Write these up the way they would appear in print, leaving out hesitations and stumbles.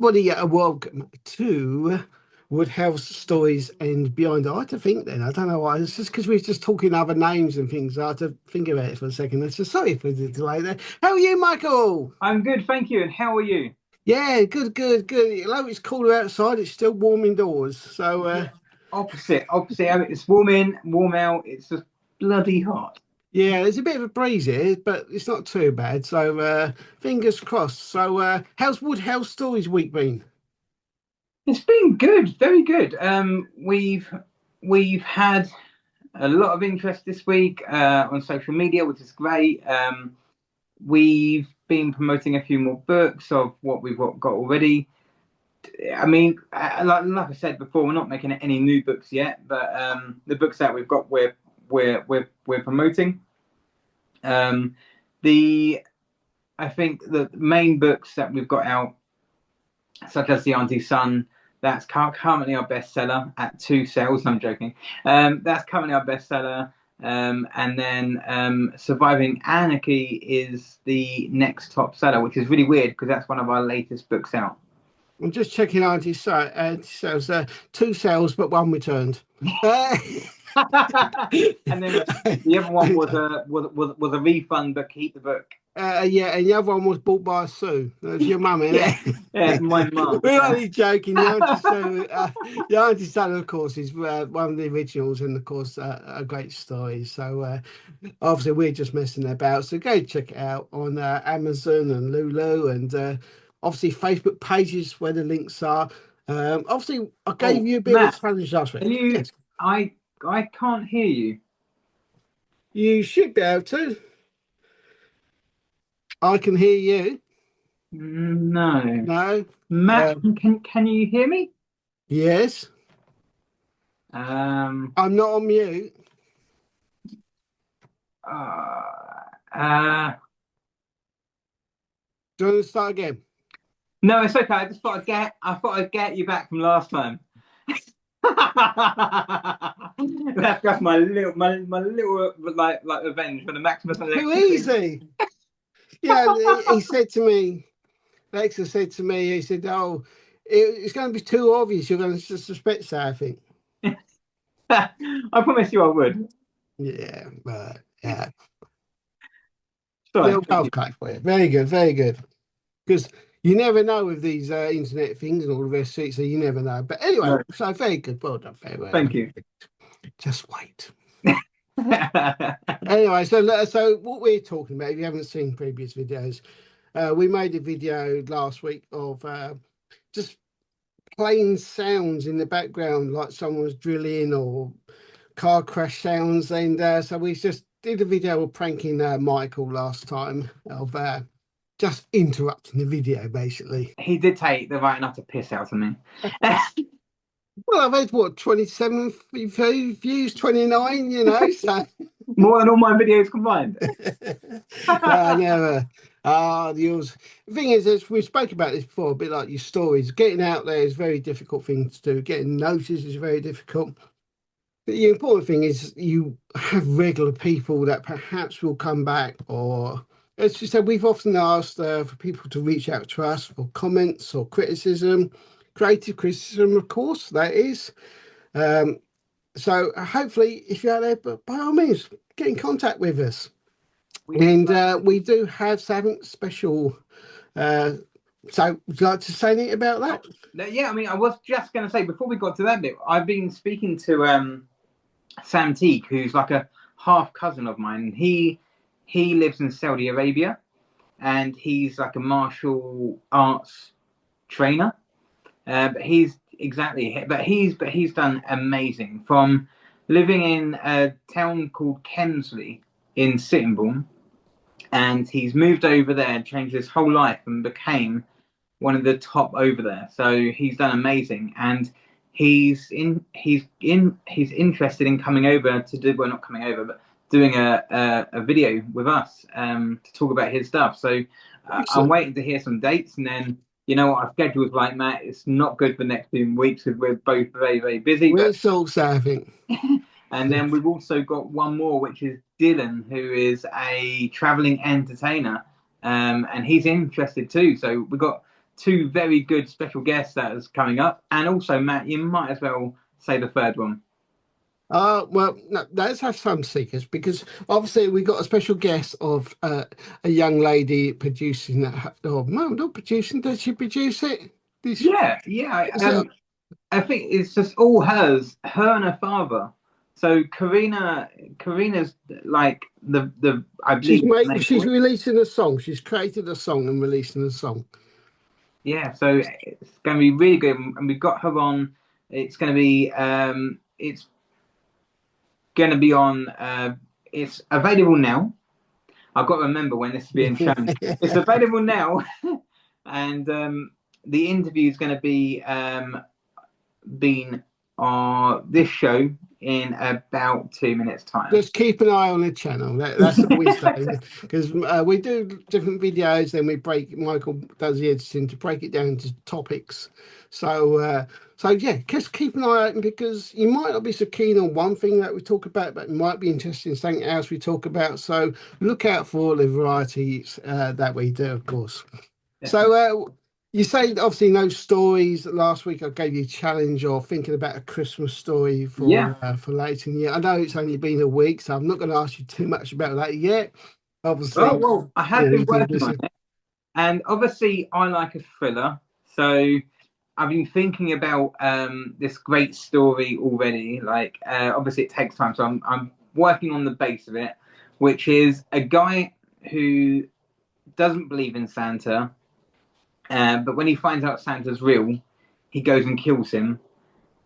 everybody, welcome to Woodhouse Stories and Beyond. I had to think then. I don't know why. It's just because we were just talking other names and things. I had to think about it for a second. So sorry for the delay there. How are you, Michael? I'm good, thank you. And how are you? Yeah, good, good, good. Although it's cooler outside, it's still warm indoors. So, Yeah, opposite. It's warm in, warm out. It's just bloody hot. yeah, there's a bit of a breeze here, but it's not too bad. So, fingers crossed. So, how's Woodhouse Stories week been? It's been good, very good. We've had a lot of interest this week on social media, which is great. We've been promoting a few more books of what we've got already. I mean, like I said before, we're not making any new books yet, but the books that we've got, we're promoting. Um, the I think the main books that we've got out, such as The Auntie's Son, that's currently our bestseller at 2 sales. I'm joking. That's currently our bestseller. And then Surviving Anarchy is the next top seller, which is really weird because that's one of our latest books out. I'm just checking out his sales. 2 sales, but one returned. And then the other one was a refund, but keep the book. Yeah, and the other one was bought by Sue. That's your mum, isn't Yeah, it? yeah, my mum. We're only joking. The Auntie Sue, the Auntie Son, of course, is one of the originals, and of course, a great story. So, obviously, we're just messing about. So, go check it out on Amazon and Lulu, and obviously, Facebook pages where the links are. Obviously, I gave Oh, you a bit of a Matt, challenge last are week. you? Yes, I can't hear you. you should be able to. I can hear you. No, No. Matt, Um, can you hear me? yes. Um. I'm not on mute. Uh. Do you want to start again? No, it's okay. I thought I'd get you back from last time. That's just my little like revenge for the Maximus and Too Alexis thing. easy. Yeah, he said to me, Lexa said to me, he said, "Oh, it's going to be too obvious. You're going to suspect something." I promise you I would. Yeah, but yeah, Sorry, little thank you. golf clap for you. Very good, very good. Because you never know with these internet things and all the rest of it, so you never know. But anyway, No, so very good. Well done, very well. thank you. Just wait. Anyway, so what we're talking about, if you haven't seen previous videos, we made a video last week of just plain sounds in the background, like someone's drilling or car crash sounds. And so we just did a video of pranking Michael last time of just interrupting the video, basically. He did take the right enough to piss out of me. Well, I've had what 27 views, 29, so More than all my videos combined. no, never. Yours. The thing is, as we spoke about this before, a bit like your stories, getting out there is a very difficult thing to do. Getting noticed is very difficult. But the important thing is you have regular people that perhaps will come back, or as you said, we've often asked for people to reach out to us for comments or criticism, creative criticism, of course, that is. Um, so hopefully, if you're out there, but by all means, get in contact with us. We And we do have something special. Uh, so would you like to say anything about that? yeah, I mean, I was just going to say before we got to that bit, I've been speaking to Sam Teague, who's like a half cousin of mine. He lives in Saudi Arabia, and he's like a martial arts trainer. But he's done amazing from living in a town called Kemsley in Sittingbourne, and he's moved over there and changed his whole life and became one of the top over there. So he's done amazing, and he's interested in coming over to do, well, not coming over, but doing a video with us to talk about his stuff. So I'm Excellent. waiting to hear some dates, and then you know what our schedule's like, Matt. It's not good for the next 2 weeks because we're both very, very busy. We'll But sort something. and then we've also got one more, which is Dylan, who is a traveling entertainer, and he's interested too. So we've got two very good special guests that is coming up, and also Matt, you might as well say the third one. Well, no, let's have some seekers because obviously we got a special guest of a young lady producing that. Oh, no, not producing. Does she produce it? This Yeah, yeah. is it? I think it's just all hers, her and her father. So Karina's like the I believe it's the main She's voice. releasing a song. She's created a song and releasing a song. Yeah, so it's going to be really good, and we've got her on. It's going to be on. It's available now. I've got to remember when this is being shown. It's available now, and the interview is going to be being on this show in about 2 minutes' time. Just keep an eye on the channel. That's all we say because we do different videos. Then we break. Michael does the editing to break it down to topics. So yeah, just keep an eye open because you might not be so keen on one thing that we talk about, but it might be interested in something else we talk about. So look out for all the varieties that we do, of course. So you say obviously no stories. Last week I gave you a challenge of thinking about a Christmas story Yeah. for later in the year. I know it's only been a week, so I'm not going to ask you too much about that yet. Oh Obviously, well, I you have know, been you do working this. on it, and obviously I like a thriller, so I've been thinking about this great story already. Like obviously it takes time, so I'm working on the base of it, which is a guy who doesn't believe in Santa, but when he finds out Santa's real, he goes and kills him,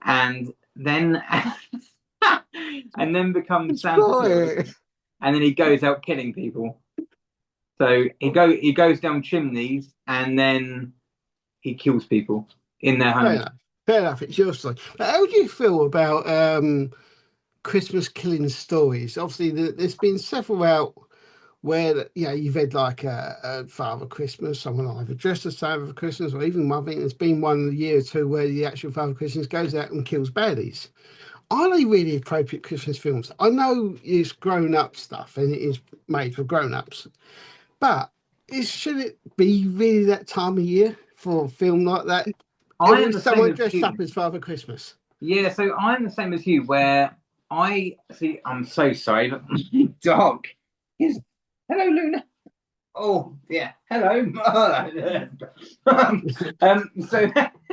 and then and then becomes Santa Claus, Spoil it. and then he goes out killing people. So he goes down chimneys and then he kills people in their Fair homes. enough. Fair enough. It's your story. But how do you feel about Christmas killing stories? Obviously, there's been several out where you've had like a Father Christmas, someone either dressed as Father Christmas, or even one thing. There's been one year or two where the actual Father Christmas goes out and kills baddies. Are they really appropriate Christmas films? I know it's grown up stuff and it is made for grown ups, but should it be really that time of year for a film like that? I am With the same someone as dressed up you. as Father Christmas. Yeah, so I'm the same as you, where I see. I'm so sorry, but my dog is. Hello, Luna. Oh, yeah. Hello. So,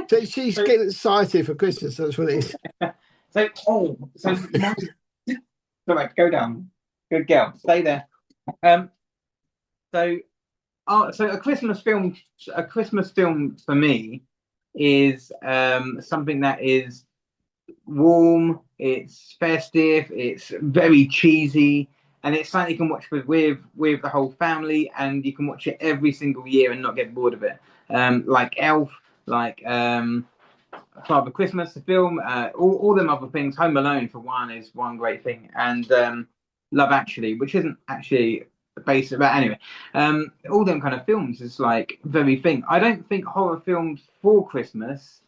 So she's so, getting excited for Christmas. That's what it is. so my. All right, go down. Good girl. Stay there. Um, so so a Christmas film for me is something that is warm, it's festive, it's very cheesy, and it's something you can watch with the whole family, and you can watch it every single year and not get bored of it. Like Elf, like Father Christmas, the film, all them other things. Home Alone, for one, is one great thing, and Love Actually, which isn't actually based about anyway. All them kind of films is like very thing. I don't think horror films for Christmas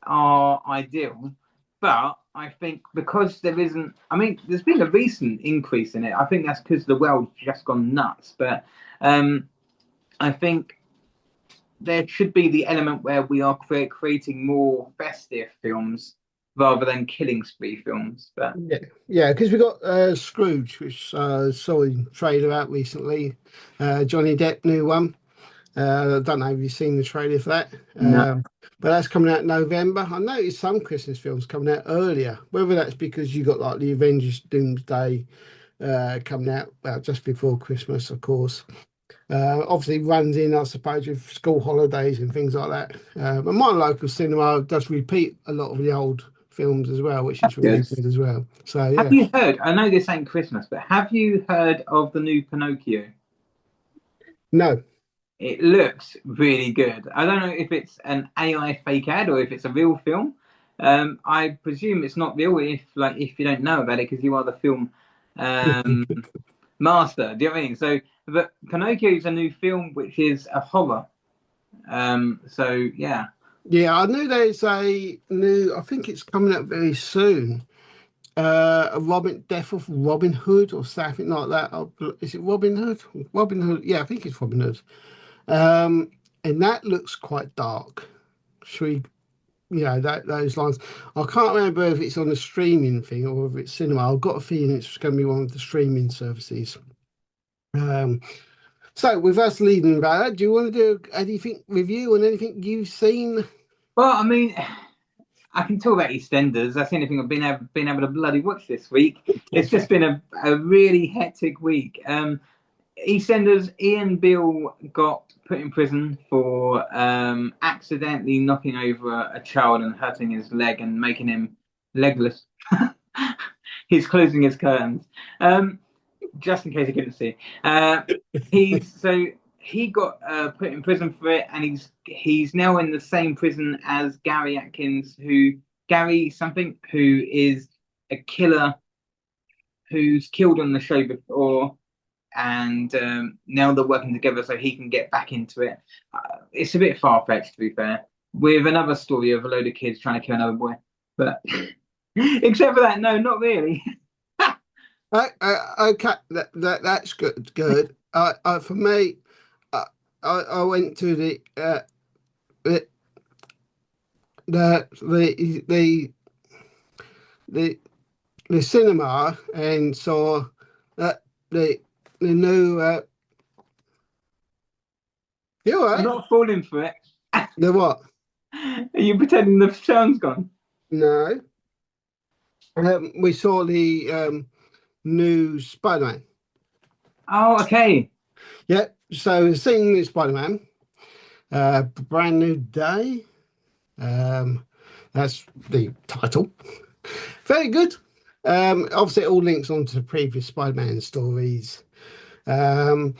are ideal, but I think because there isn't, I mean, there's been a recent increase in it. I think that's because the world's just gone nuts. But I think there should be the element where we are creating more festive films rather than killing spree films. But Yeah, because we got Scrooge, which saw a trailer out recently. Johnny Depp, new one. I don't know if you've seen the trailer for that. no, But that's coming out in November. I noticed some Christmas films coming out earlier, whether that's because you got like the Avengers Doomsday coming out well, just before Christmas, of course. Obviously runs in, I suppose, with school holidays and things like that. But my local cinema does repeat a lot of the old films as well, which is really good. good as well. So Have yeah, you heard? I know this ain't Christmas, but have you heard of the new Pinocchio? no, It looks really good. I don't know if it's an AI fake ad or if it's a real film. I presume it's not real if you don't know about it because you are the film um, master. Do you know what I mean? So, but Pinocchio is a new film which is a horror. So yeah, yeah, I knew there's a new. I think it's coming up very soon. A Death of Robin Hood or something like that. Is it Robin Hood? Robin Hood. Yeah, I think it's Robin Hood. Um, and that looks quite dark. Should we, that those lines? I can't remember if it's on a streaming thing or if it's cinema. I've got a feeling it's going to be one of the streaming services. Um, so with us leading about that, do you want to do anything review on anything you've seen? Well, I mean, I can talk about EastEnders. That's the only thing I've been able to bloody watch this week. It's just been a really hectic week. EastEnders, Ian Beale got put in prison for accidentally knocking over a child and hurting his leg and making him legless. He's closing his curtains, just in case you couldn't see. He's so he got put in prison for it, and he's now in the same prison as Gary Atkins, Gary something, who is a killer who's killed on the show before, and now they're working together so he can get back into it. It's a bit far fetched, to be fair, with another story of a load of kids trying to kill another boy, but except for that, no, not really. Okay, that's good. Good. For me, I went to the the the the the, the cinema and saw that the new. You all I'm right? not falling for it. The what? Are you pretending the sound's gone? No. We saw the new Spider-Man. Oh, okay. Yeah. So seeing the Spider-Man, brand new day. Um, that's the title. Very good. Obviously, it all links onto the previous Spider-Man stories. Um,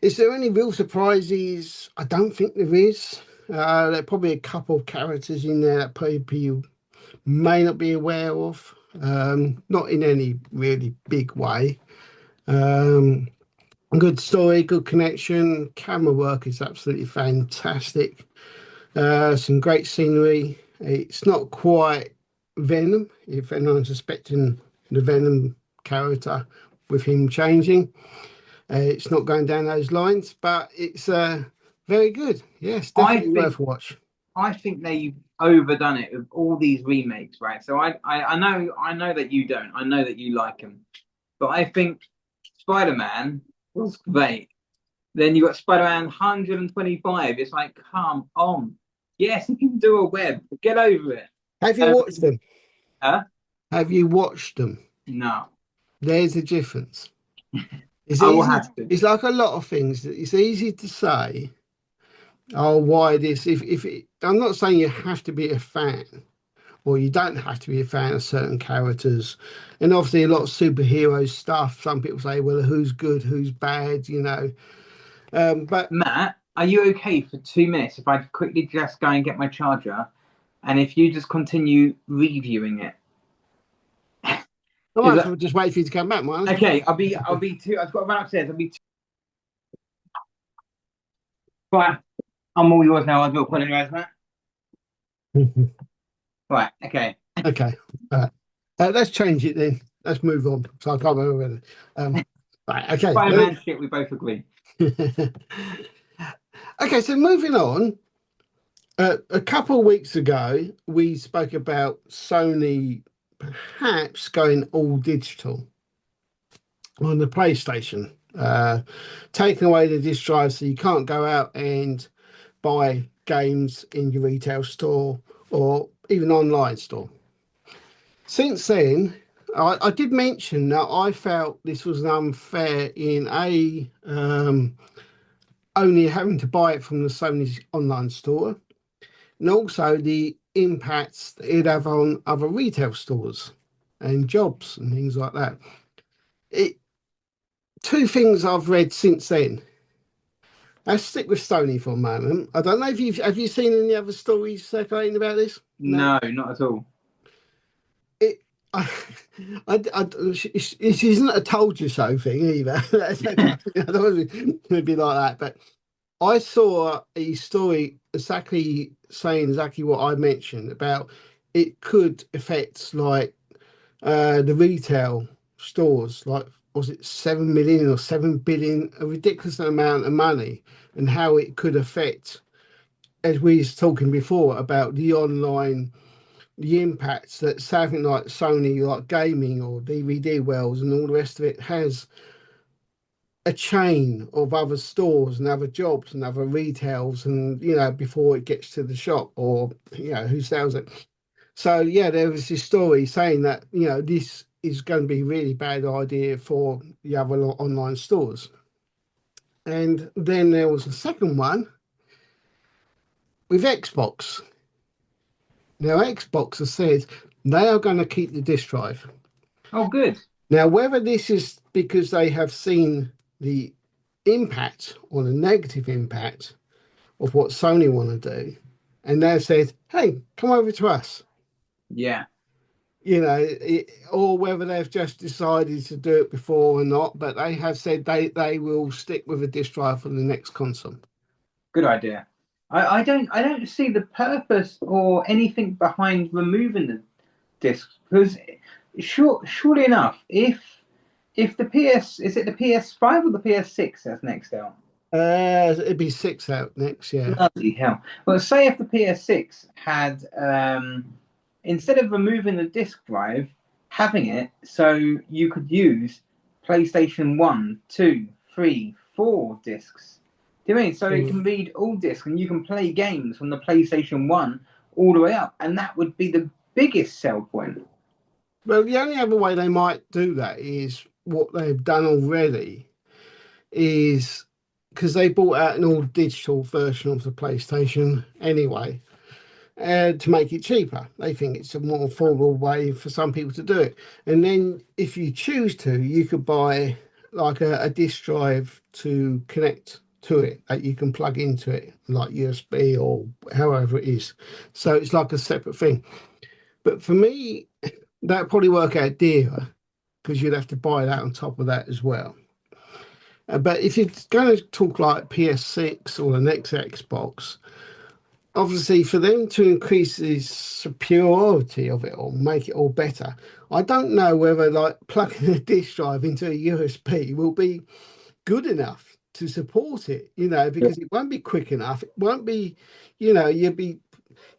is there any real surprises? I don't think there is. There are probably a couple of characters in there that people may not be aware of, not in any really big way. Um, good story, good connection. Camera work is absolutely fantastic. Some great scenery. It's not quite Venom, if anyone's suspecting the Venom character with him changing. It's not going down those lines, but it's very good. Yes, I definitely think worth a watch. I think they've overdone it with all these remakes, right? So I know that you don't. I know that you like them, but I think Spider-Man was great. Then you got Spider-Man 125. It's like, come on. Yes, you can do a web. Get over it. Have you Um, watched them? huh? Have you watched them? No, There's a difference. It's I will easy. have to. It's like a lot of things. It's easy to say, "Oh, why this?" I'm not saying you have to be a fan, or you don't have to be a fan of certain characters. And obviously, a lot of superhero stuff. Some people say, "Well, who's good, who's bad?" But Matt, are you okay for 2 minutes if I quickly just go and get my charger, and if you just continue reviewing it? I Is might as that well just wait for you to come back, Miles. okay? I'll be two. I've got to run upstairs. I'll be two. Right, I'm all yours now. I do apologize, Matt. Right, okay. Okay. Let's change it then. Let's move on. So I can't remember whether. Right. Okay. Spider-Man shit. We both agree. Okay. So moving on. A couple of weeks ago, we spoke about Sony perhaps going all digital on the PlayStation, taking away the disc drive so you can't go out and buy games in your retail store or even online store. Since then, I did mention that I felt this was unfair in only having to buy it from the Sony's online store, and also the impacts that it'd have on other retail stores and jobs and things like that. It Two things I've read since then. Let's stick with Sony for a moment. I don't know if you've have you seen any other stories circulating about this? No. No, not at all. It, I, it isn't a told you so thing either. I don't want to be like that, but I saw a story exactly saying exactly what I mentioned about it could affect like the retail stores, like was it 7 million or 7 billion, a ridiculous amount of money, and how it could affect. as we was talking before about the online, the impacts that something like Sony, like gaming or DVD wells and all the rest of it, has a chain of other stores and other jobs and other retails, and before it gets to the shop, or who sells it. So yeah, there was this story saying that this is going to be a really bad idea for the other online stores. And then there was a second one with Xbox. Now Xbox has said they are going to keep the disk drive. Oh, good. Now, whether this is because they have seen the impact or the negative impact of what Sony want to do, and they've said, "Hey, come over to us," Yeah, or whether they've just decided to do it before or not, but they have said they will stick with a disk drive for the next console. good idea. I don't see the purpose or anything behind removing the discs because surely enough, if the PS is it the PS5 or the PS6 that's next out? It'd be six out next year. Bloody hell. Well, say if the PS6 had, instead of removing the disk drive, having it so you could use PlayStation 1, 2, 3, 4 discs. Do you know what I mean? So it can Mm. read all discs and you can play games from the PlayStation 1 all the way up. And that would be the biggest sell point. Well, the only other way they might do that is what they've done already is because they brought out an all digital version of the PlayStation anyway, to make it cheaper. They think it's a more affordable way for some people to do it. And then if you choose to, you could buy like a disk drive to connect to it that you can plug into it, like USB or however it is. So it's like a separate thing. But for me, that'd probably work out dearer because you'd have to buy that on top of that as well. But if you're going to talk like PS6 or the next Xbox, obviously for them to increase the superiority of it or make it all better, I don't know whether like plugging a disk drive into a USB will be good enough to support it, Yeah. because it won't be quick enough. It won't be, you'll be,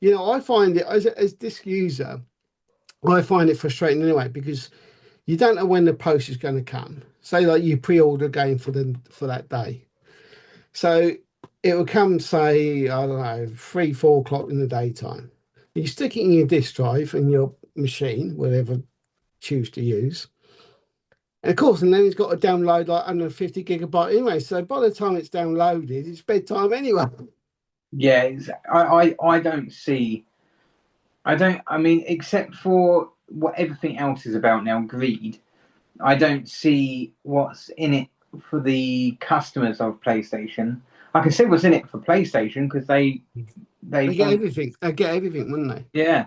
I find it as disk user, I find it frustrating anyway because you don't know when the post is going to come. Say like you pre-order a game for that day. So it will come, say, I don't know, 3, 4 o'clock in the daytime. You stick it in your disk drive in your machine, whatever you choose to use. And of course, and then it's got to download like 150 gigabyte anyway. So by the time it's downloaded, it's bedtime anyway. Yeah, I don't see. I mean, except for what everything else is about now, greed. I don't see what's in it for the customers of PlayStation. I can see what's in it for PlayStation because they They get want, everything. They get everything, wouldn't they? yeah.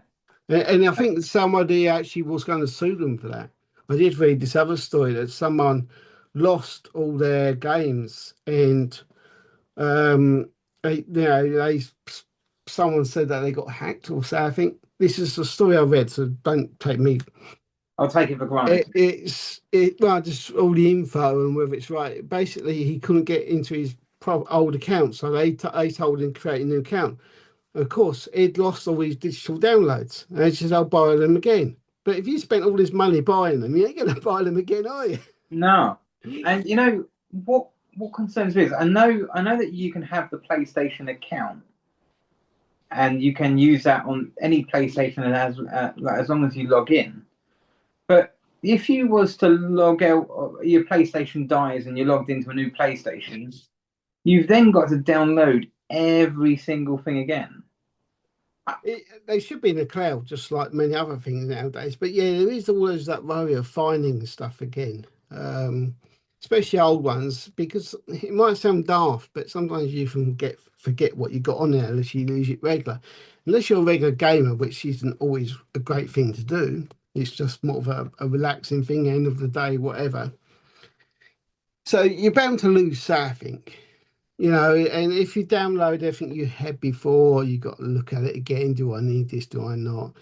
And I think somebody actually was going to sue them for that. I did read this other story that someone lost all their games, and they someone said that they got hacked or so. I think this is the story I read, so don't take me. I'll take it for granted. Well, just all the info and whether it's right. Basically, he couldn't get into his old account, so they told him to create a new account. Of course, he'd lost all his digital downloads. And he says, I'll buy them again. But if you spent all this money buying them, you ain't going to buy them again, are you? No, and you know what concerns me is I know that you can have the PlayStation account and you can use that on any PlayStation that has like, as long as you log in. But if you was to log out, your PlayStation dies and you're logged into a new PlayStation, you've then got to download every single thing again. They should be in the cloud, just like many other things nowadays. But yeah, there is always that worry of finding stuff again, especially old ones, because it might sound daft, but sometimes you can forget what you got on there unless you lose it regular. Unless you're a regular gamer, which isn't always a great thing to do. It's just more of a relaxing thing, end of the day, whatever. So you're bound to lose something. And if you download everything you had before, you got to look at it again. Do I need this? Do I not?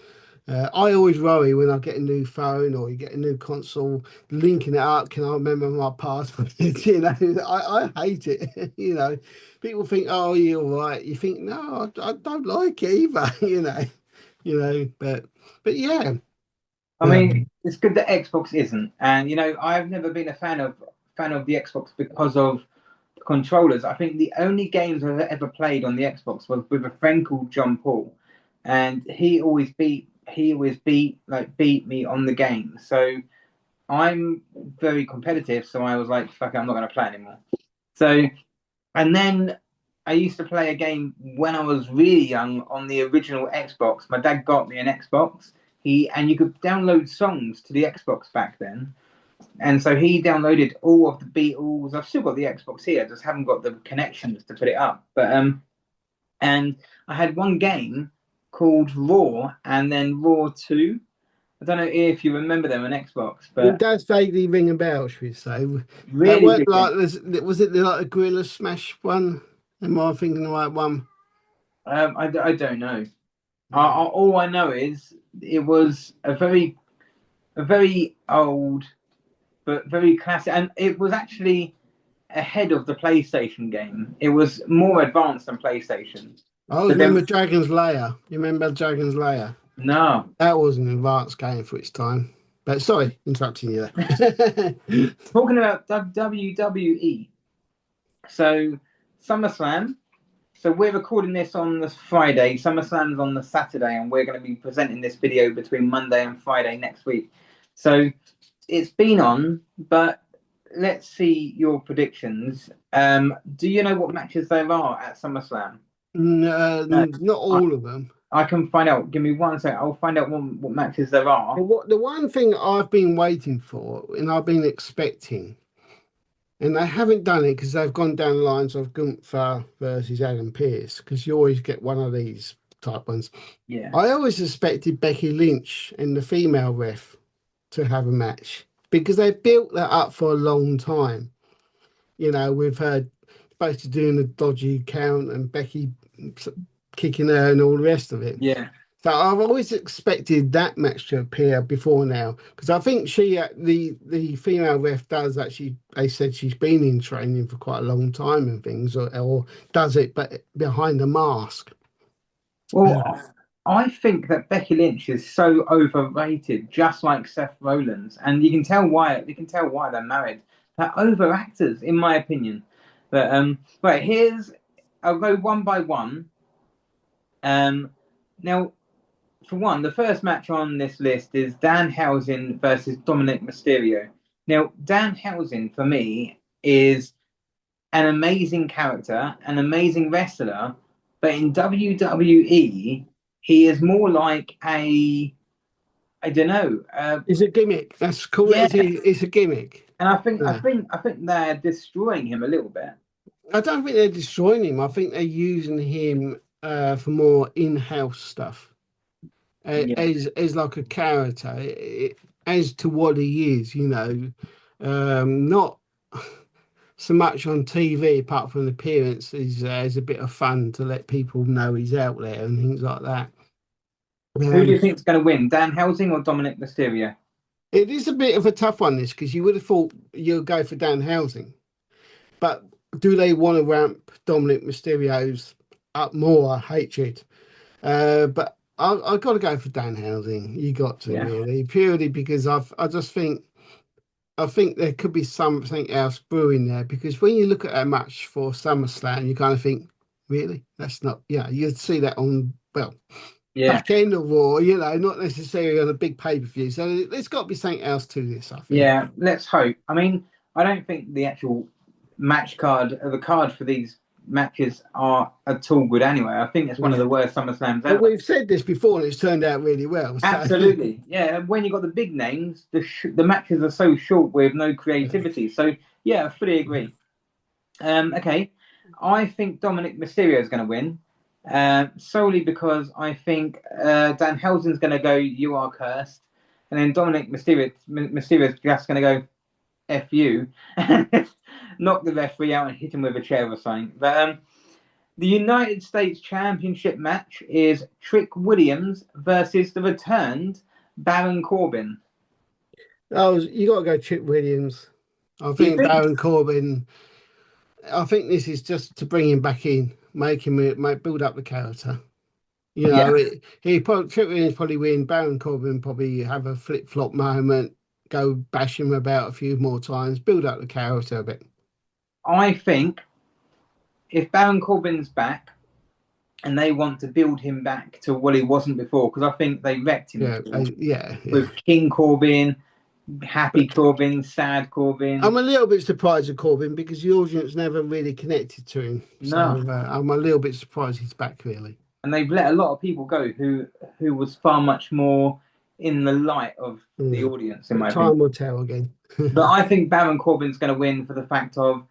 I always worry when I get a new phone or you get a new console, linking it up. Can I remember my password? I hate it. People think, "Oh, you're right." You think, "No, I don't like it either." But yeah. I mean, it's good that Xbox isn't, and I've never been a fan of the Xbox because of the controllers. I think the only games I've ever played on the Xbox was with a friend called John Paul, and he always beat me on the game. So I'm very competitive, so I was like, fuck it, I'm not going to play anymore. So, and then I used to play a game when I was really young on the original Xbox. My dad got me an Xbox. And you could download songs to the Xbox back then. And so he downloaded all of the Beatles. I've still got the Xbox here, just haven't got the connections to put it up. But and I had one game called Raw and then Raw 2. I don't know if you remember them on Xbox, It but does vaguely ring a bell, should we say? That really weren't good game. like this. Was it like a Gorilla Smash one? Am I thinking the right one? I don't know. All I know is it was a very old but very classic, and it was actually ahead of the PlayStation game. It was more advanced than PlayStation. I always But then, remember Dragon's Lair. You remember Dragon's Lair? no. That was an advanced game for its time. But sorry, interrupting you there. Talking about WWE, so SummerSlam. So we're recording this on the Friday. SummerSlam's on the Saturday, and we're going to be presenting this video between Monday and Friday next week. So it's been on, but let's see your predictions. Do you know what matches there are at SummerSlam? Uh, Not I, all of them. I can find out. Give me 1 second. I'll find out what matches there are. But the one thing I've been waiting for and I've been expecting, and they haven't done it because they've gone down the lines of Gunther versus Adam Pearce, because you always get one of these type ones. Yeah. I always suspected Becky Lynch and the female ref to have a match because they built that up for a long time. With her supposed to doing a dodgy count and Becky kicking her and all the rest of it. Yeah. So I've always expected that match to appear before now because I think the female ref does actually. They said she's been in training for quite a long time and things, or does it, but behind a mask. Well, I think that Becky Lynch is so overrated, just like Seth Rollins, and you can tell why. You can tell why they're married. They're over actors, in my opinion. But right, I'll go one by one. Now, for one, the first match on this list is Danhausen versus Dominic Mysterio. Now, Danhausen for me is an amazing character, an amazing wrestler, but in WWE, he is more like I don't know. It's a gimmick. That's cool. Yeah, It's a gimmick. and I think I Yeah. think I think they're destroying him a little bit. I don't think they're destroying him. I think they're using him for more in-house stuff. Yeah, As like a character, as to what he is, not so much on TV apart from the appearance is a bit of fun to let people know he's out there and things like that. who do you Um, think is going to win, Danhausen or Dominic Mysterio? it is a bit of a tough one, this, because you would have thought you'll go for Dan Housing, but do they want to ramp Dominic Mysterio's up more hatred? But I've got to go for Dan Housing. You got to, Yeah, really, purely because I think there could be something else brewing there, because when you look at a match for SummerSlam, you kind of think, really, that's not. Yeah, you'd see that on, well, yeah, back end of Raw, not necessarily on a big pay-per-view. So there's got to be something else to this, I think. yeah. Let's hope. I mean, I don't think the actual match card, the card for these matches are at all good anyway. I think it's one of Yeah. the worst SummerSlams But out. we've said this before, and it's turned out really well. So Absolutely, yeah. When you got the big names, the matches are so short with no creativity. So yeah, I fully agree. Okay, I think Dominic Mysterio is going to win, solely because I think Dan Housen's going to go, "You are cursed," and then Dominic Mysterio is just going to go, "F you," knock the referee out and hit him with a chair or something. But The United States Championship match is Trick Williams versus the returned Baron Corbin. Oh, you got to go Chip Williams. I Do you think think? Baron Corbin. I think this is just to bring him back in, make him build up the character. Yeah, He probably Chip Williams probably win. Baron Corbin probably have a flip flop moment, go bash him about a few more times, build up the character a bit. I think if Baron Corbin's back and they want to build him back to what he wasn't before, because I think they wrecked him Yeah, before yeah. with King Corbin, Happy But Corbin, Sad Corbin. I'm a little bit surprised at Corbin because the audience never really connected to him. So No, I'm a little bit surprised he's back, really. and they've let a lot of people go who was far much more in the light of the Mm. audience, in But my opinion. time will tell again. But I think Baron Corbin's going to win for the fact of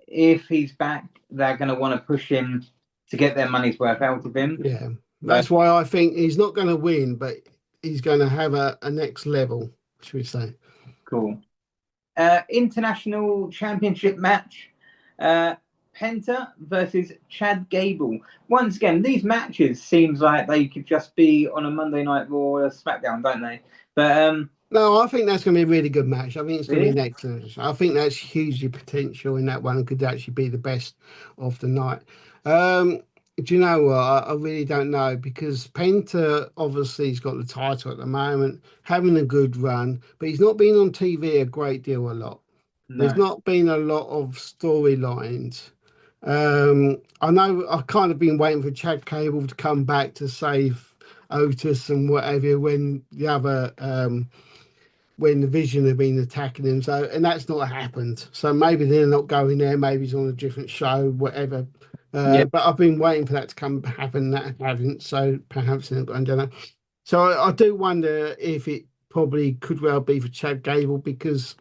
if he's back, they're going to want to push him to get their money's worth out of him. Yeah, So that's why I think he's not going to win, but he's going to have a next level, should we say? cool. International Championship match. Penta versus Chad Gable. Once again, these matches seems like they could just be on a Monday Night Raw or a SmackDown, don't they? But No, I think that's going to be a really good match. I think it's going to be really, an excellent match. I think that's hugely potential in that one and could actually be the best of the night. Do you know what? I really don't know because Penta obviously has got the title at the moment, having a good run, but he's not been on TV a great deal a lot. There's no. not been a lot of storylines. I know I've kind of been waiting for Chad Cable to come back to save Otis and whatever when the Vision have been attacking him. So and that's not happened. So maybe they're not going there. Maybe he's on a different show, whatever. Yeah, But I've been waiting for that to come happen. That hasn't. So perhaps they're not going to. So I do wonder if it probably could well be for Chad Gable because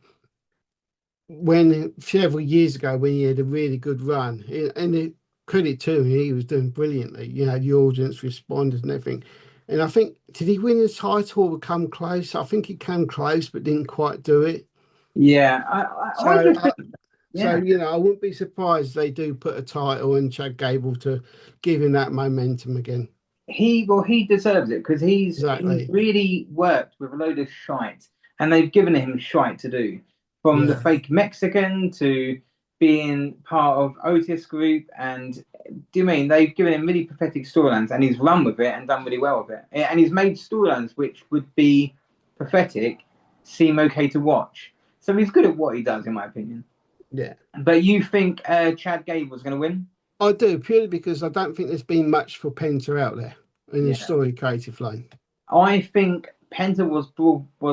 when several years ago when he had a really good run, and credit to him, he was doing brilliantly. The audience responded and everything. And I think did he win the title or come close? I think he came close but didn't quite do it. yeah. I So, just think, yeah. I wouldn't be surprised they do put a title in Chad Gable to give him that momentum again. He deserves it because he's Exactly. really worked with a load of shite, and they've given him shite to do, from the Yeah. fake Mexican to being part of Otis Group, and do you mean they've given him really pathetic storylines, and he's run with it and done really well with it, and he's made storylines which would be pathetic seem okay to watch. So he's good at what he does, in my opinion. Yeah. But you think Chad Gable's going to win? I do, purely because I don't think there's been much for Penta out there in the Yeah. story creative line. I think Penta was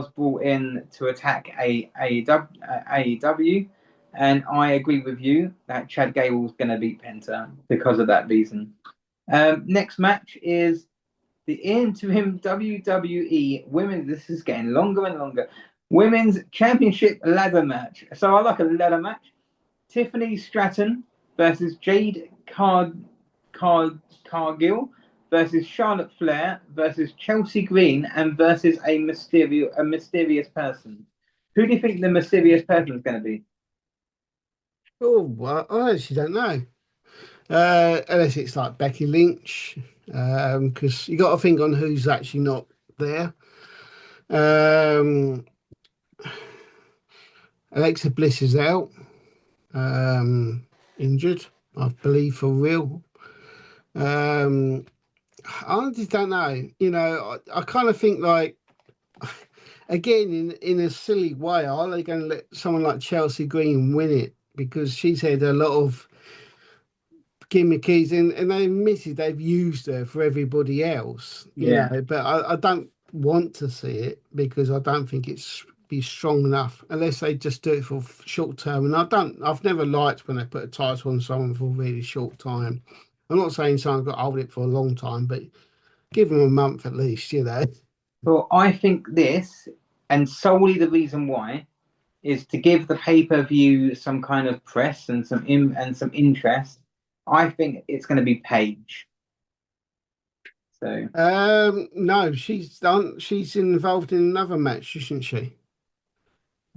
brought in to attack AEW, and I agree with you that Chad Gable's going to beat Penta because of that reason. Next match is the interim WWE Women. This is getting longer and longer. Women's Championship ladder match. So I like a ladder match. Tiffany Stratton versus Jade Cargill versus Charlotte Flair versus Chelsea Green and versus a mysterious person. Who do you think the mysterious person is going to be? Oh, well, I actually don't know. Unless it's like Becky Lynch, because you got to think on who's actually not there. Um, Alexa Bliss is out, injured, I believe for real. Um, I just don't know. I kind of think like again in a silly way, are they going to let someone like Chelsea Green win it because she's had a lot of gimmickies and they admitted they've used her for everybody else, Yeah. but I don't want to see it because I don't think it's be strong enough unless they just do it for short term. And I've never liked when they put a title on someone for a really short time. I'm not saying someone's got to hold it for a long time, but give them a month at least. Well, I think this, and solely the reason why, is to give the pay-per-view some kind of press and some interest. I think it's going to be Paige. So No, she's involved in another match, isn't she?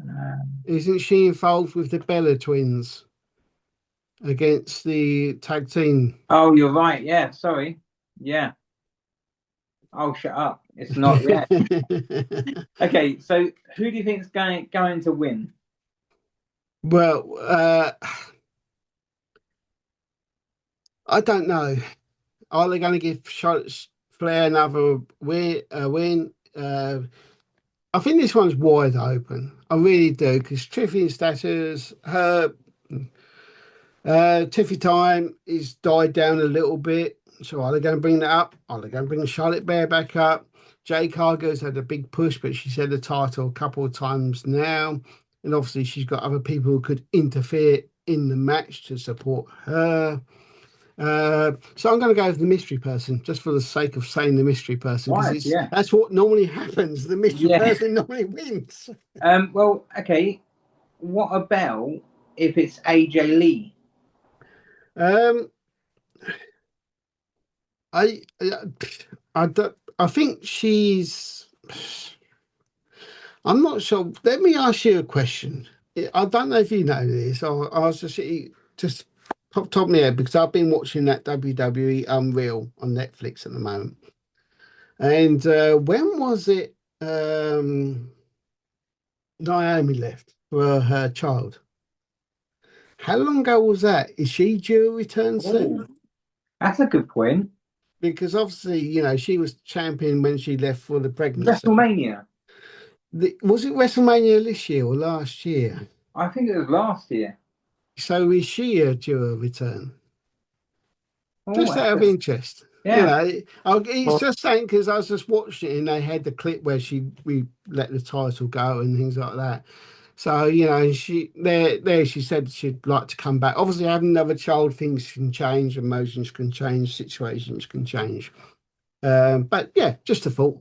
uh, Isn't she involved with the Bella twins? against the tag team. Oh, you're right. Yeah, sorry. Yeah. Oh, shut up. It's not. Yeah. Okay, so who do you think is going to win? Well, I don't know. Are they going to give Charlotte Flair another win? I think this one's wide open. I really do because Tiffany status, her Tiffy time is died down a little bit. So are they going to bring that up? Are they going to bring Charlotte Bear back up? Jay Cargo's had a big push, but she's had the title a couple of times now. And obviously, she's got other people who could interfere in the match to support her. So I'm going to go with the mystery person, just for the sake of saying the mystery person, because Right. it's Yeah. that's what normally happens. The mystery Yeah. person normally wins. Well, okay. What about if it's AJ Lee? Um, I, I think she's. I'm not sure. Let me ask you a question. I don't know if you know this. I was just popped top of my head because I've been watching that WWE Unreal on Netflix at the moment. And when was it Naomi left for her child? How long ago was that? Is she due a return Oh, soon? that's a good point. Because obviously, she was champion when she left for the pregnancy. WrestleMania. Was it WrestleMania this year or last year? I think it was last year. So is she due a return? Oh, Just out of interest. yeah. It's Well, just saying because I was just watching it and they had the clip where we let the title go and things like that. So, she said she'd like to come back. Obviously, having another child, things can change, emotions can change, situations can change. But yeah, just a thought.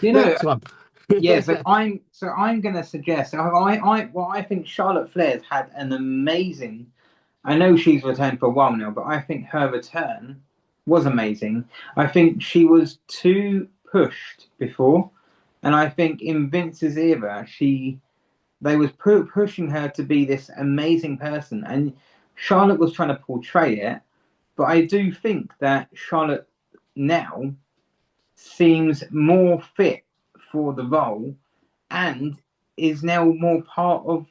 you know, Next one. yeah. So I'm gonna suggest. Well, I think Charlotte Flair's had an amazing. I know she's returned for a while now, but I think her return was amazing. I think she was too pushed before, and I think in Vince's era, they was pushing her to be this amazing person, and Charlotte was trying to portray it. But I do think that Charlotte now seems more fit for the role and is now more part of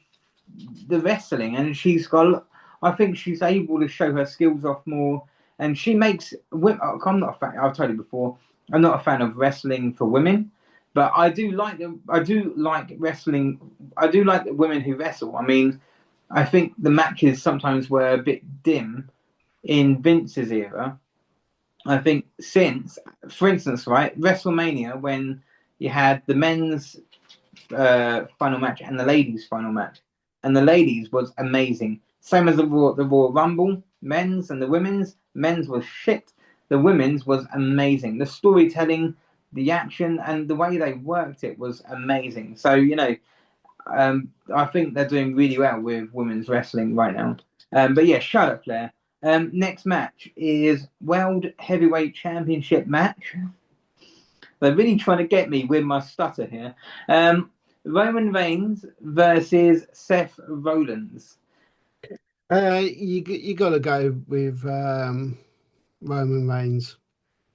the wrestling, and she's got. I think she's able to show her skills off more, and she makes. I'm not a fan. I've told you before. I'm not a fan of wrestling for women, but I do like them. I do like wrestling. I do like the women who wrestle. I mean, I think the matches sometimes were a bit dim in Vince's era. I think since, for instance, right, WrestleMania when you had the men's final match and the ladies' final match, and the ladies was amazing. Same as the Royal Rumble, men's and the women's. Men's was shit. The women's was amazing. The storytelling, the action, and the way they worked it was amazing. So I think they're doing really well with women's wrestling right now. But yeah, Charlotte Flair. Next match is World Heavyweight Championship match. They're really trying to get me with my stutter here. Um, Roman Reigns versus Seth Rollins. You got to go with Roman Reigns.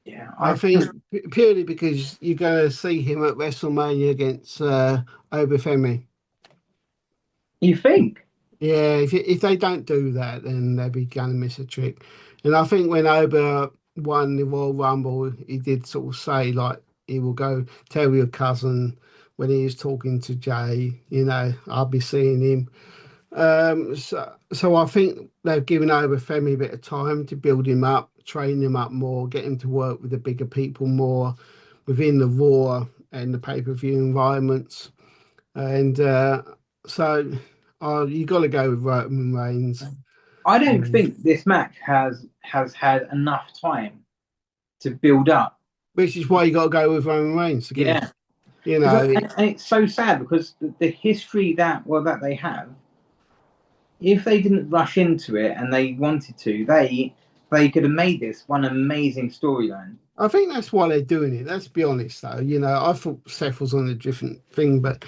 Yeah, I I think purely because you're going to see him at WrestleMania against Obafemi. you think? Yeah, if they don't do that, then they'll be going to miss a trick. And I think when Oba won the Royal Rumble, he did sort of say like he will go tell your cousin when he was talking to Jay, I'll be seeing him. So I think they've given Obafemi a bit of time to build him up, train him up more, get him to work with the bigger people more within the Raw and the pay-per-view environments. And so you got to go with Roman Reigns, I don't um, think this match has had enough time to build up. which is why you got to go with Roman Reigns again. Yeah, You because know, and it's so sad because the history that they have, if they didn't rush into it and they wanted to, they could have made this one amazing storyline. I think that's why they're doing it. Let's be honest, though. I thought Seth was on a different thing, but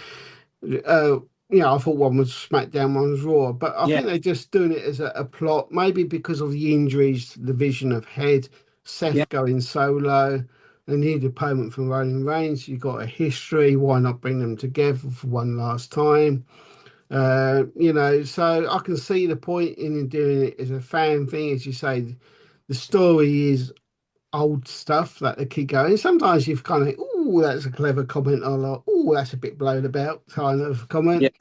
uh, I thought one was SmackDown, one was Raw, but I Yeah, think they're just doing it as a plot, maybe because of the injuries, the vision of Head, yeah, Seth going solo. They need opponent from Roman Reigns. You've got a history. Why not bring them together for one last time? So I can see the point in doing it as a fan thing. As you say, the story is old stuff that they keep going. Sometimes you've kind of, oh, that's a clever comment, or like, oh, that's a bit blown about kind of yeah. comment.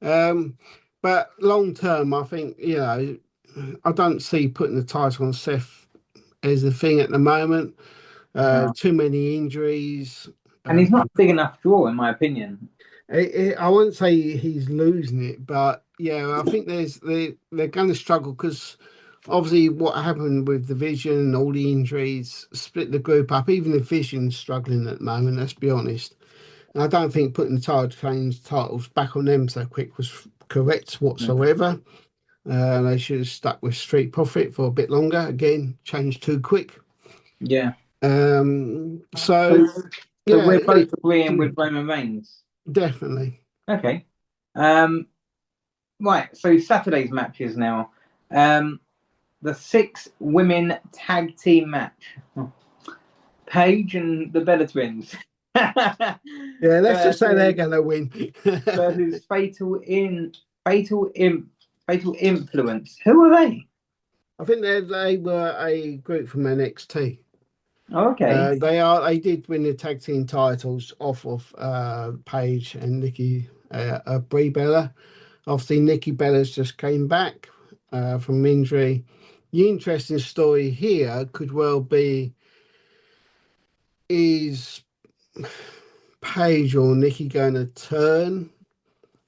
Um, but long term, I think, I don't see putting the title on Seth as the thing at the moment. No. Too many injuries. And Uh, he's not a big enough draw, in my opinion. I won't say he's losing it, but yeah, I think they're going to struggle because obviously what happened with the Vision and all the injuries split the group up. Even the Vision's struggling at the moment. Let's be honest. And I don't think putting the title change titles back on them so quick was correct Mm. whatsoever. They should have stuck with Street Profit for a bit longer. Again, changed too quick. Yeah. So So, so yeah, we're both agreeing with Roman Reigns. definitely. Okay. Um, right. So Saturday's matches now. Um, the six women tag team match. Paige and the Bella Twins Yeah, let's just say they're versus going to win. versus Fatal Imp Fatal Influence. Who are they? I think they were a group from NXT. Oh, okay. They did win the tag team titles off of Paige and Nikki Brie Bella. Obviously, Nikki Bella's just came back from injury. The interesting story here could well be is Paige or Nikki going to turn?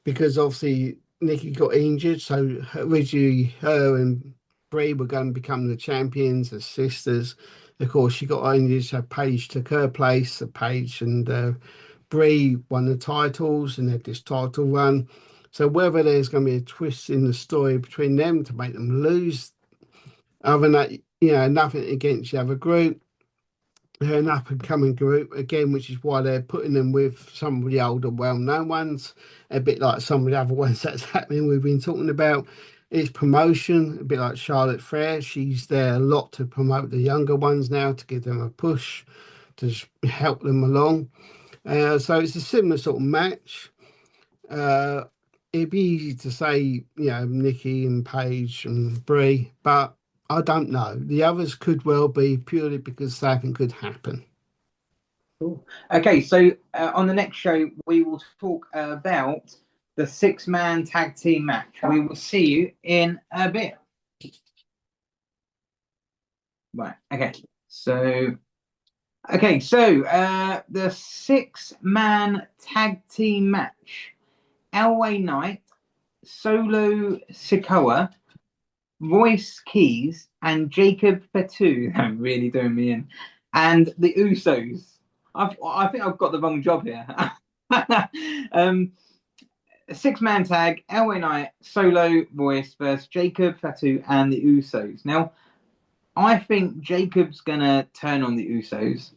Because obviously Nikki got injured, so originally her and Brie were going to become the champions as sisters. Of course, she got injured, so Paige took her place. So Paige and Brie won the titles and had this title run. So whether there's going to be a twist in the story between them to make them lose, other than that, nothing against the other group. They're an up and coming group again, which is why they're putting them with some of the older, well known ones, a bit like some of the other ones that's happening. We've been talking about it's promotion, a bit like Charlotte Flair. She's there a lot to promote the younger ones now to give them a push to help them along. So it's a similar sort of match. Uh, it'd be easy to say, Nikki and Paige and Brie, but I don't know. The others could well be purely because something could happen. Cool. Okay, so on the next show, we will talk about the six-man tag team match. We will see you in a bit. Right. Okay, so the six-man tag team match: Elway Knight, Solo Sikoa, Royce Keys, and Jacob Fatu. I'm really doing me in. And the Usos. I think I've got the wrong job here. um, Six-man tag: Elway Knight, Solo, Royce versus Jacob Fatu and the Usos. Now, I think Jacob's gonna turn on the Usos.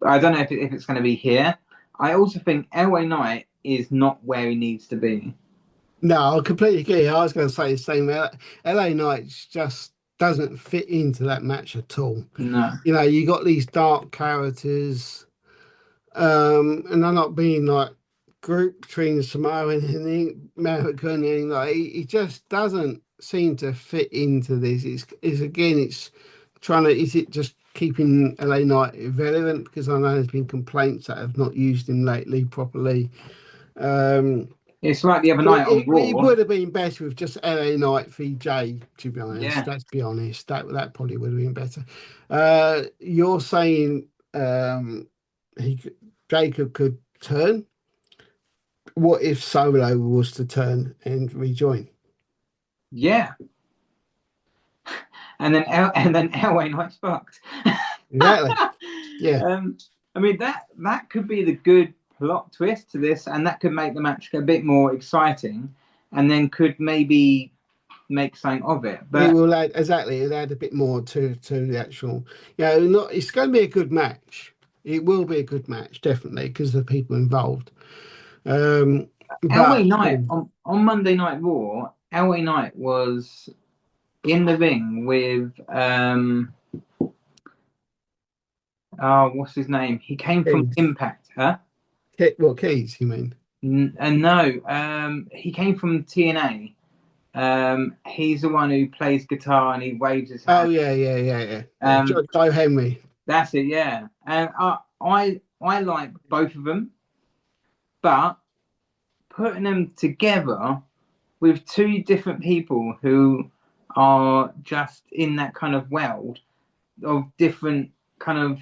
I don't know if it's going to be here. I also think Elway Knight is not where he needs to be. No, I completely agree. I was going to say the same. LA Knights just doesn't fit into that match at all. No. You got these dark characters, and they're not being like group between Samoan and the American, and like he just doesn't seem to fit into this. It's again, it's trying to. Is it just keeping LA Knight irrelevant? Because I know there's been complaints that have not used him lately properly. Um, It's like the other But night on it Raw. would have been better with just LA Knight VJ, to be honest. Yeah. Let's be honest. That probably would have been better. You're saying he Jacob could turn. What if Solo was to turn and rejoin? Yeah. And then Elway Knight's fucked. Exactly. Yeah. um, I mean that could be the good plot twist to this, and that could make the match a bit more exciting, and then could maybe make something of it. It But will add exactly. It'll add a bit more to the actual. Not. It's going to be a good match. It will be a good match, definitely, because of the people involved. LA But Knight on Monday Night Raw, LA Knight was in the ring with oh, what's his name? He came from Keys, Impact, huh? what Keys, you mean? No, he came from TNA. He's the one who plays guitar and he waves his Oh hand. yeah, yeah, yeah, yeah, yeah. Um, Joe Henry. that's it, yeah. And I like both of them, but putting them together with two different people who are just in that kind of world of different kind of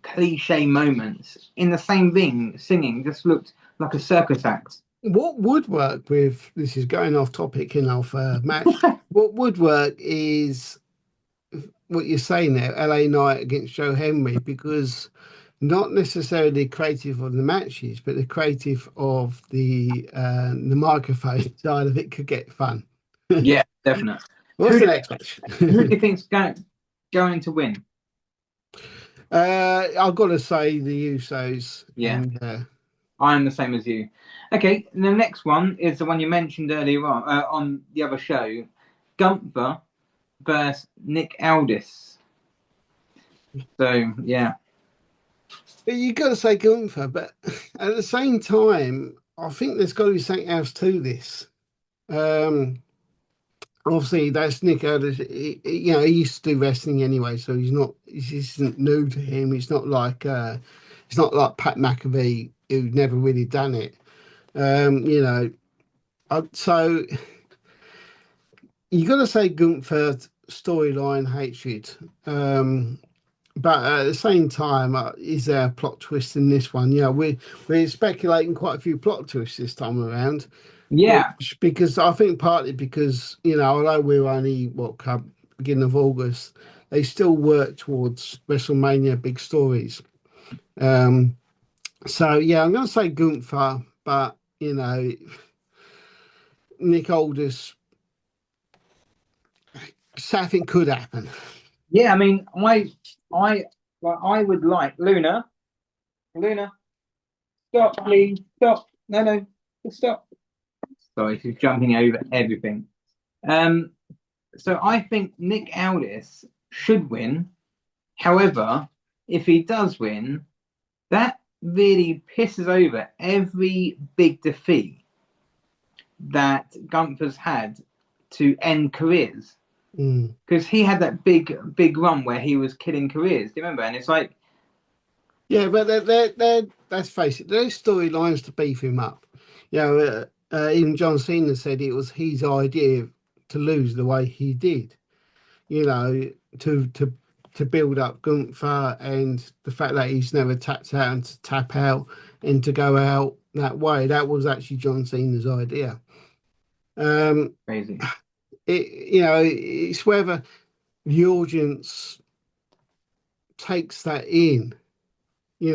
cliche moments in the same ring singing just looked like a circus act. What would work with this is going off topic in our match. What would work is what you're saying there, LA Knight against Joe Henry, because not necessarily creative of the matches, but the creative of the microphone side of it could get fun. Yeah, definitely. What's Who the do, next match? who do you think's going to win? I've got to say the Usos Yeah, and I'm the same as you. Okay, the next one is the one you mentioned earlier on the other show, Gunther versus Nick Aldis. So yeah, but you got to say Gunther, but at the same time, I think there's got to be something else to this. Um, Obviously, that's Nick Aldis. He used to do wrestling anyway, so This isn't new to him. It's not like Pat McAfee who'd never really done it. You know, so you got to say Gunther storyline hatred. But at the same time, is there a plot twist in this one? Yeah, we're speculating quite a few plot twists this time around, yeah, which because I think partly because although we're only come beginning of August, they still work towards WrestleMania big stories. Um, so yeah, I'm going to say Gunther, but Nick Aldis, something could happen. yeah. I mean, I, I would like Luna, stop, please, stop. No, no, just stop. Sorry, she's jumping over everything. Um, so I think Nick Aldis should win. However, if he does win, that really pisses over every big defeat that Gunther's had to end careers. Mm. Because he had that big run where he was killing careers. Do you remember? And it's like, Yeah, but let's face it, there's storylines to beef him up. Even John Cena said it was his idea to lose the way he did. You know, to build up Gunther and the fact that he's never tapped out and to tap out and to go out that way. That was actually John Cena's idea. Um, crazy. it's whether the audience takes that in. They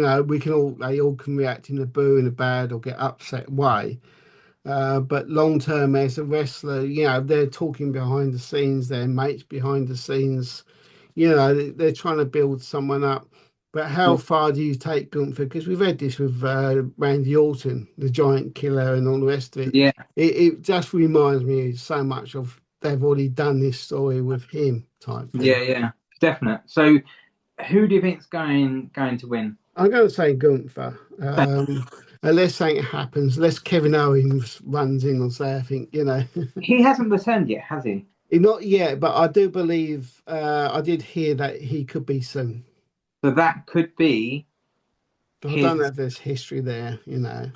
all can react in a boo in a bad or get upset way. But long term, as a wrestler, they're talking behind the scenes, their mates behind the scenes, they're trying to build someone up. But how far do you take Gunther? Because we've had this with Randy Orton, the giant killer, and all the rest of it. Yeah, It just reminds me so much of they've already done this story with him type yeah, thing. yeah, definite. So, who do you think's going to win? I'm going to say Gunther. Unless something happens, unless Kevin Owens runs in or say, I think, He hasn't returned yet, has he? not yet, but I do believe I did hear that he could be soon. So that could be But I his. don't know if there's history there.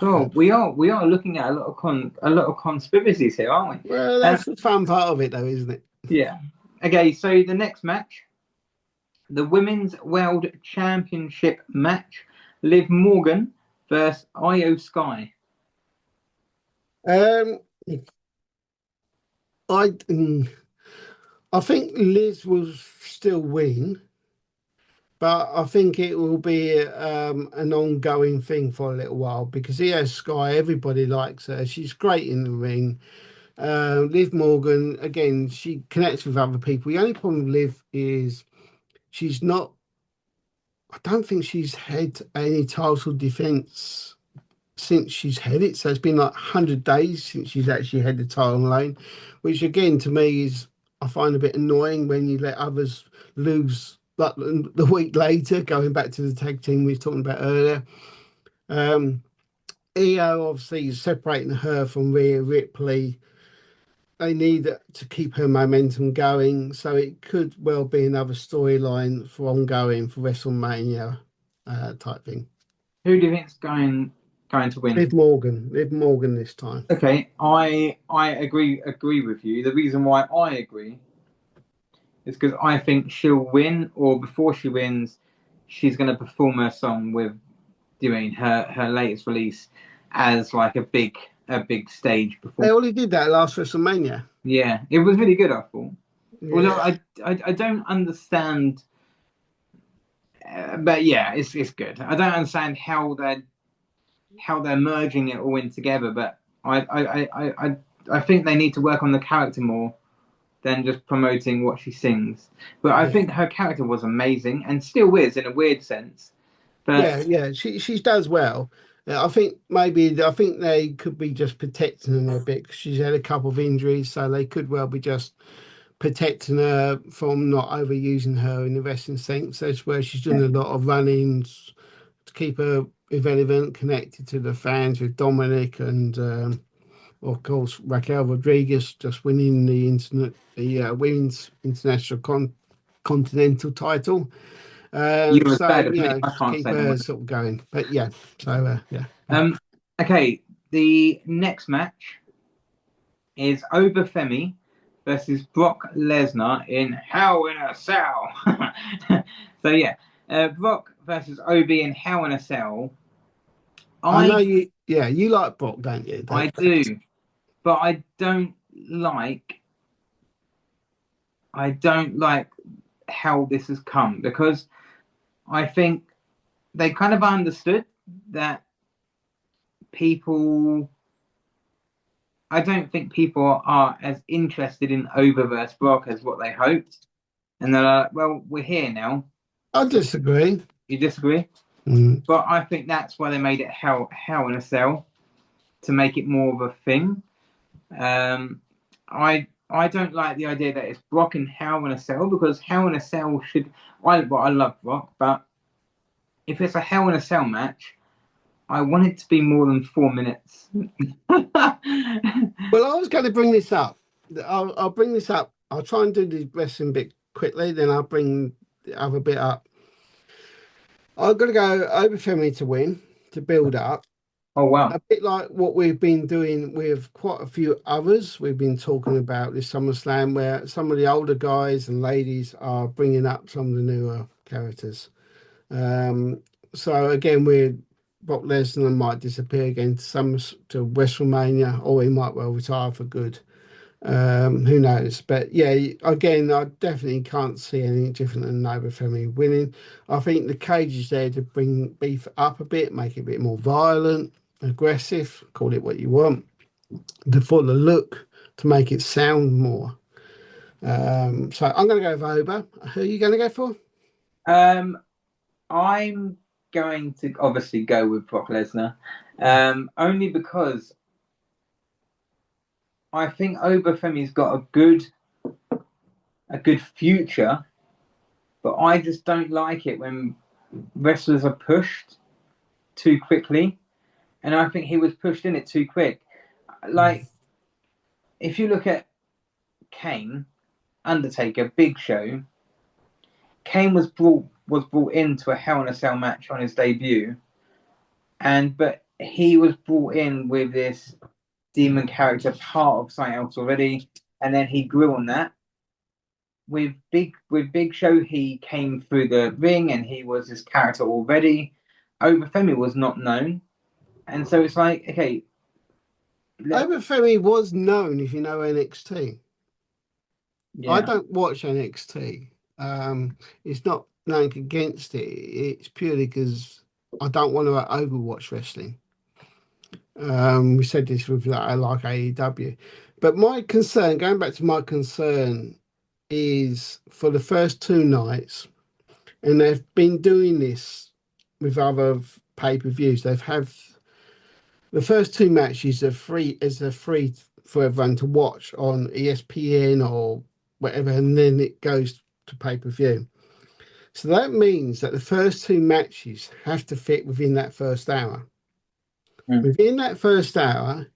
Oh, we are looking at a lot of conspiracies here, aren't we? Well, that's the fun part of it, though, isn't it? Yeah. Okay, so the next match, the Women's World Championship match, Liv Morgan versus Io Sky. Um, I I think Liz will still win, but I think it will be an ongoing thing for a little while because he has Sky. Everybody likes her. She's great in the ring. Liv Morgan, again, she connects with other people. The only problem with Liv is she's not, I don't think she's had any title defense since she's had it. So it's been like 100 days since she's actually had the title lane, which again to me is I find a bit annoying when you let others lose like the week later, going back to the tag team we were talking about earlier. Um, EO obviously is separating her from Rhea Ripley. They need to keep her momentum going, so it could well be another storyline for ongoing for WrestleMania type thing. Who do you think's going to win? Liv Morgan this time. Okay, I agree with you. The reason why I agree is because I think she'll win, or before she wins, she's going to perform her song with doing her latest release as like a big stage They performance. already did that last WrestleMania. Yeah, it was really good. I thought. Although Yeah, I don't understand, but yeah, it's good. I don't understand how they're merging it all in together, but I think they need to work on the character more than just promoting what she sings. But I yeah, think her character was amazing and still is in a weird sense. But yeah. She does well. I think maybe I think they could be just protecting her a bit 'cause she's had a couple of injuries, so they could well be just protecting her from not overusing her in the wrestling sense. That's where she's doing a lot of run-ins to keep her irrelevant, connected to the fans with Dominic and of course Raquel Rodriguez just winning the women's continental title. you were So bad at me. I just can't keep say the her word. sort of going. But yeah, so yeah. Um, okay, the next match is Obafemi versus Brock Lesnar in Hell in a Cell. So yeah, Brock versus Obi in Hell in a Cell. I I know you. Yeah, you like Brock, don't you? I do, but I don't like how this has come because I think they kind of understood that people. I don't think people are as interested in Over versus Brock as what they hoped, and they're like, "Well, we're here now." I disagree. You disagree? Mm. But I think that's why they made it Hell in a Cell to make it more of a thing. I don't like the idea that it's Brock and Hell in a Cell because Hell in a Cell should. I love Brock, but if it's a Hell in a Cell match, I want it to be more than 4 minutes. Well, I was going to bring this up. I'll bring this up. I'll try and do the wrestling bit quickly, then I'll bring the other bit up. I've got to go over Femi to win, to build up. Oh wow! A bit like what we've been doing with quite a few others. We've been talking about this SummerSlam where some of the older guys and ladies are bringing up some of the newer characters. Um, so again, we're Brock Lesnar might disappear again to WrestleMania, or he might well retire for good. Who knows? But yeah, again, I definitely can't see anything different than Nova Femi winning. I think the cage is there to bring beef up a bit, make it a bit more violent, aggressive, call it what you want, for the look to make it sound more. So I'm going to go with Oba. Who are you going to go for? Um, I'm going to obviously go with Brock Lesnar, only because I think Obafemi's got a good future, but I just don't like it when wrestlers are pushed too quickly, and I think he was pushed in it too quick. Like if you look at Kane, Undertaker, Big Show, Kane was brought into a Hell in a Cell match on his debut, but he was brought in with this demon character part of something else already, and then he grew on that. With Big Show, he came through the ring and he was his character already. Obafemi was not known, and so it's like, okay, Oba Femi was known, if you know NXT. I yeah, don't watch NXT. It's not nothing against it. It's purely because I don't want to overwatch wrestling. We said this with like AEW, but my concern, going back to my concern, is for the first two nights, and they've been doing this with other pay-per-views. They've have The first two matches are free, for everyone to watch on ESPN or whatever, and then it goes to pay-per-view. So that means that the first two matches have to fit within that first hour. Mm. Within that first hour,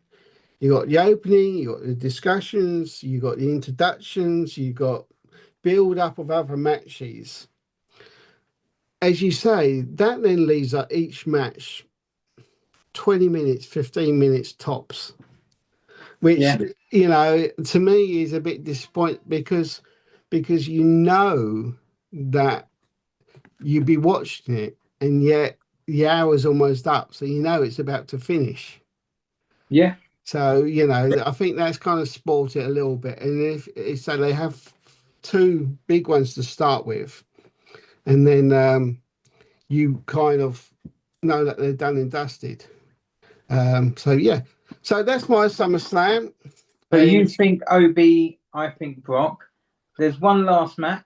you got the opening, you got the discussions, you got the introductions, you got build up of other matches. As you say, that then leaves like each match 20 minutes, 15 minutes tops, which, Yeah, to me is a bit disappointing because that you'd be watching it and yet the hour's almost up, so it's about to finish. yeah. So, I think that's kind of spoiled it a little bit. And if so, they have two big ones to start with, and then you kind of know that they're done and dusted. So yeah, so that's my SummerSlam. So you And think OB, I think Brock. There's one last match,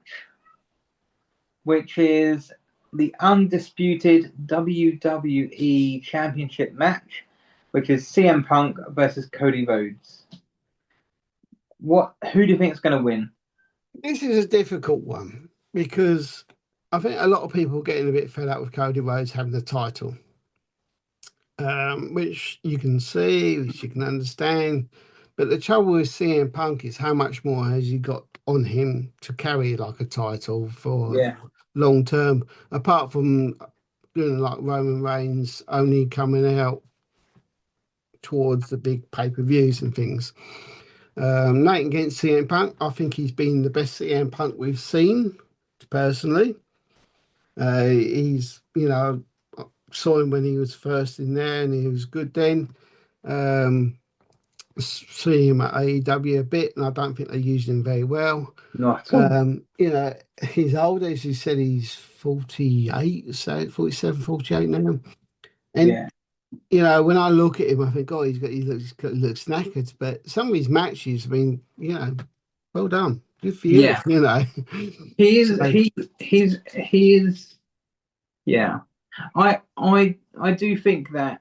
which is the undisputed WWE Championship match, which is CM Punk versus Cody Rhodes. Who do you think is going to win? this is a difficult one because I think a lot of people are getting a bit fed up with Cody Rhodes having the title, which you can see, which you can understand. But the trouble with CM Punk is how much more has he got on him to carry like a title for Yeah, long term, apart from like Roman Reigns only coming out towards the big pay-per-views and things. Nothing against CM Punk. I think he's been the best CM Punk we've seen, personally. He's, saw him when he was first in there and he was good then. Um, See him at AEW a bit, and I don't think they used him very well. not at all. He's old, as he said, he's 48, so 47, 48 now. And, Yeah, when I look at him, I think, oh, he looks knackered. But some of his matches have been, well done. Good for you, yeah. He is. So He is. Yeah. I do think that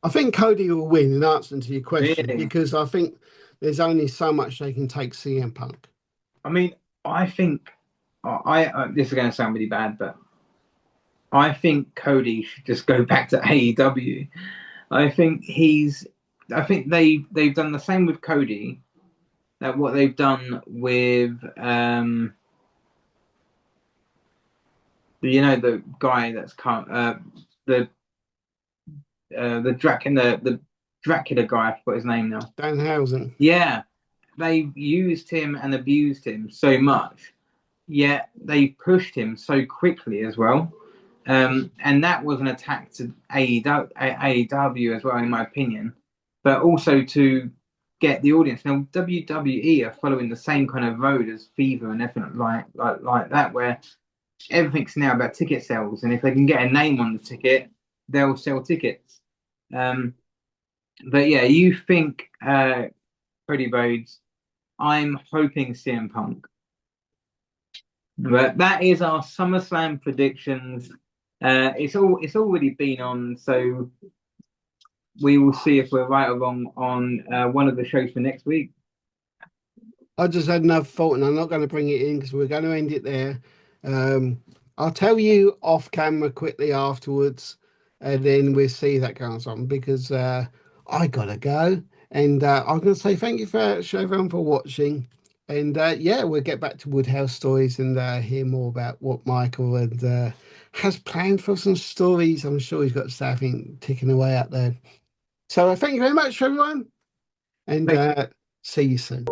I think Cody will win in answer to your question really. because I think there's only so much they can take CM Punk. I mean, I think this is going to sound really bad, but I think Cody should just go back to AEW. I think he's. I think they've done the same with Cody that what they've done with the guy that's come the the Dracula guy. I forgot his name now. Danhausen. Yeah, they used him and abused him so much, yet they pushed him so quickly as well. And that was an attack to AEW as well, in my opinion, but also to get the audience. Now, WWE are following the same kind of road as Fever and everything like that, where everything's now about ticket sales, and if they can get a name on the ticket, they'll sell tickets. Um, but yeah, you think Cody Rhodes? I'm hoping CM Punk. But that is our SummerSlam predictions. It's already been on, so we will see if we're right or wrong on one of the shows for next week. I just had enough thought, and I'm not going to bring it in because we're going to end it there. Um, I'll tell you off camera quickly afterwards, and then we'll see that goes on because I gotta go. And I'm going to say thank you for everyone for watching. And yeah, we'll get back to Woodhouse stories and hear more about what Michael has planned for some stories. I'm sure he's got something ticking away out there. So thank you very much, everyone, and see you soon.